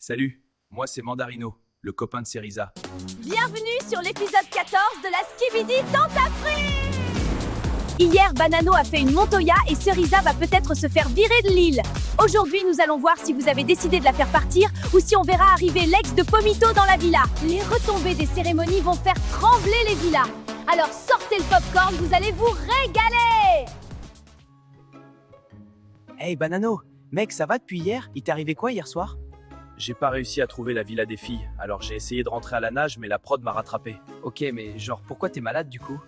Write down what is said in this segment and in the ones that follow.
Salut, moi c'est Mandarino, le copain de Cerisa. Bienvenue sur l'épisode 14 de la Skibidi Tentafree. Hier, Banano a fait une Montoya et Cerisa va peut-être se faire virer de l'île. Aujourd'hui, nous allons voir si vous avez décidé de la faire partir ou si on verra arriver l'ex de Pomito dans la villa. Les retombées des cérémonies vont faire trembler les villas. Alors sortez le popcorn, vous allez vous régaler. Hey Banano, mec, ça va depuis hier? Il t'est arrivé quoi hier soir? J'ai pas réussi à trouver la villa des filles, alors j'ai essayé de rentrer à la nage mais la prod m'a rattrapé. Ok, mais genre, pourquoi t'es malade du coup?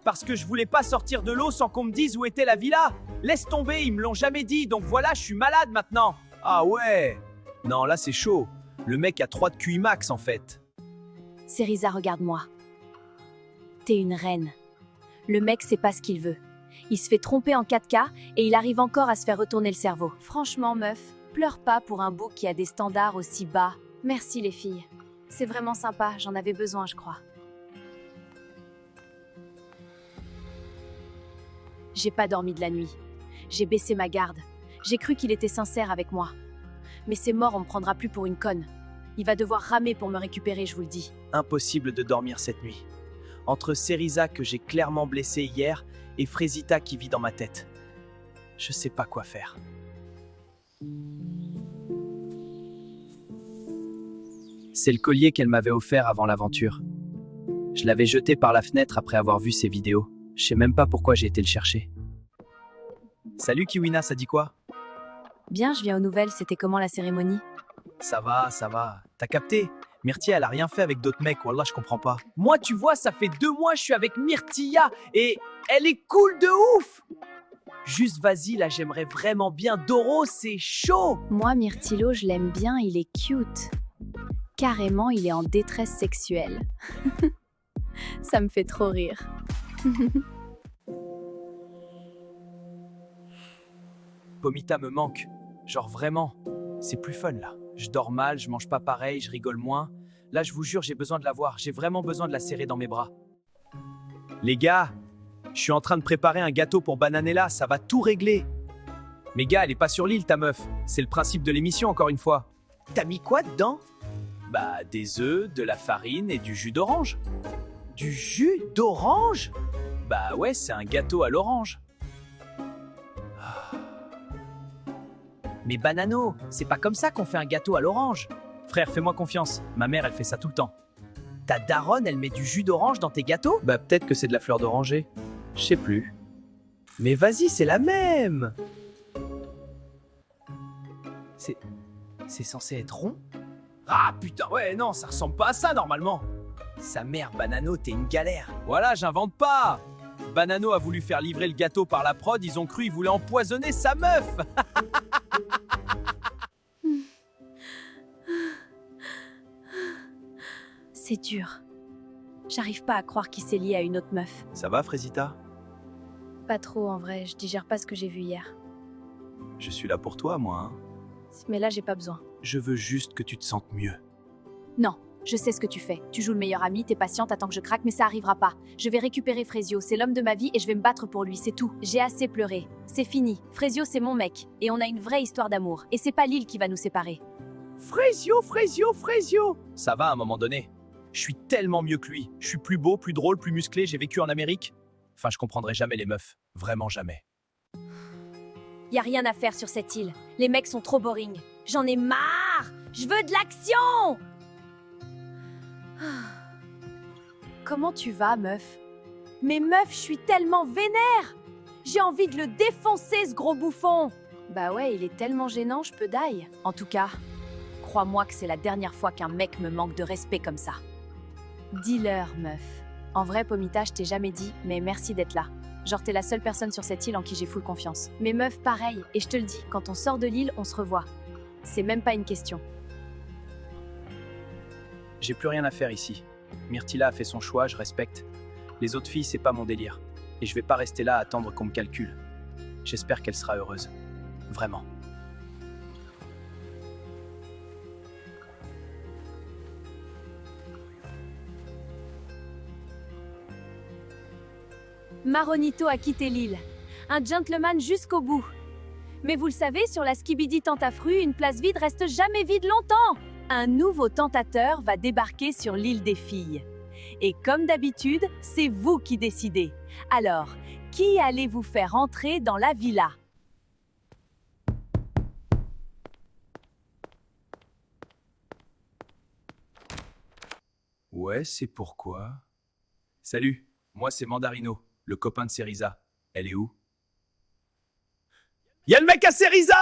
Parce que je voulais pas sortir de l'eau sans qu'on me dise où était la villa. Laisse tomber, ils me l'ont jamais dit, donc voilà, je suis malade maintenant. Ah ouais. Non, là c'est chaud. Le mec a 3 de QI max en fait. Cerisa, regarde-moi. T'es une reine. Le mec sait pas ce qu'il veut. Il se fait tromper en 4K et il arrive encore à se faire retourner le cerveau. Franchement, meuf, pleure pas pour un bouc qui a des standards aussi bas. Merci les filles. C'est vraiment sympa, j'en avais besoin, je crois. J'ai pas dormi de la nuit. J'ai baissé ma garde. J'ai cru qu'il était sincère avec moi. Mais c'est mort, on me prendra plus pour une conne. Il va devoir ramer pour me récupérer, je vous le dis. Impossible de dormir cette nuit. Entre Cerisa que j'ai clairement blessé hier et Frésita qui vit dans ma tête. Je sais pas quoi faire. C'est le collier qu'elle m'avait offert avant l'aventure. Je l'avais jeté par la fenêtre après avoir vu ses vidéos. Je sais même pas pourquoi j'ai été le chercher. Salut Kiwina, ça dit quoi? Bien, je viens aux nouvelles, c'était comment la cérémonie? Ça va. T'as capté? Myrtilla, elle a rien fait avec d'autres mecs, wallah, je comprends pas. Moi, tu vois, ça fait 2 mois je suis avec Myrtilla et elle est cool de ouf. Juste vas-y, là, j'aimerais vraiment bien. Doro, c'est chaud. Moi, Myrtillo, je l'aime bien, il est cute. Carrément, il est en détresse sexuelle. Ça me fait trop rire. Pomita me manque. Genre vraiment. C'est plus fun là. Je dors mal, je mange pas pareil, je rigole moins. Là, je vous jure, j'ai besoin de la voir. J'ai vraiment besoin de la serrer dans mes bras. Les gars, je suis en train de préparer un gâteau pour Bananella, ça va tout régler. Mais gars, elle est pas sur l'île ta meuf. C'est le principe de l'émission encore une fois. T'as mis quoi dedans? Bah des œufs, de la farine et du jus d'orange. Du jus d'orange? Bah ouais, c'est un gâteau à l'orange. Mais Banano, c'est pas comme ça qu'on fait un gâteau à l'orange. Frère, fais-moi confiance. Ma mère, elle fait ça tout le temps. Ta daronne, elle met du jus d'orange dans tes gâteaux? Bah peut-être que c'est de la fleur d'oranger. Je sais plus. Mais vas-y, c'est la même. C'est censé être rond? Ah putain, ouais, non, ça ressemble pas à ça normalement. Sa mère, Banano, t'es une galère. Voilà, j'invente pas. Banano a voulu faire livrer le gâteau par la prod, ils ont cru il voulait empoisonner sa meuf. C'est dur. J'arrive pas à croire qu'il s'est lié à une autre meuf. Ça va, Frésita? Pas trop en vrai, je digère pas ce que j'ai vu hier. Je suis là pour toi, moi. Hein. Mais là, j'ai pas besoin. Je veux juste que tu te sentes mieux. Non, je sais ce que tu fais. Tu joues le meilleur ami, t'es patiente, attends que je craque, mais ça arrivera pas. Je vais récupérer Frésio, c'est l'homme de ma vie et je vais me battre pour lui, c'est tout. J'ai assez pleuré. C'est fini. Frésio, c'est mon mec. Et on a une vraie histoire d'amour. Et c'est pas l'île qui va nous séparer. Frésio. Ça va à un moment donné. Je suis tellement mieux que lui. Je suis plus beau, plus drôle, plus musclé, j'ai vécu en Amérique. Enfin, je comprendrai jamais les meufs. Vraiment jamais. Y a rien à faire sur cette île. Les mecs sont trop boring. J'en ai marre. Je veux de l'action. Comment tu vas, meuf? Mais meuf, je suis tellement vénère. J'ai envie de le défoncer, ce gros bouffon. Bah ouais, il est tellement gênant, je peux die. En tout cas, crois-moi que c'est la dernière fois qu'un mec me manque de respect comme ça. Dis-leur, meuf. En vrai, Pomita, je t'ai jamais dit, mais merci d'être là. Genre, t'es la seule personne sur cette île en qui j'ai full confiance. Mais meuf, pareil, et je te le dis, quand on sort de l'île, on se revoit. C'est même pas une question. J'ai plus rien à faire ici. Myrtilla a fait son choix, je respecte. Les autres filles, c'est pas mon délire. Et je vais pas rester là à attendre qu'on me calcule. J'espère qu'elle sera heureuse. Vraiment. Maronito a quitté l'île. Un gentleman jusqu'au bout. Mais vous le savez, sur la Skibidi Tentafru, une place vide reste jamais vide longtemps. Un nouveau tentateur va débarquer sur l'île des filles. Et comme d'habitude, c'est vous qui décidez. Alors, qui allez-vous faire entrer dans la villa? Ouais, c'est pourquoi. Salut, moi c'est Mandarino, le copain de Cerisa. Elle est où? Y'a le mec à Cerisa!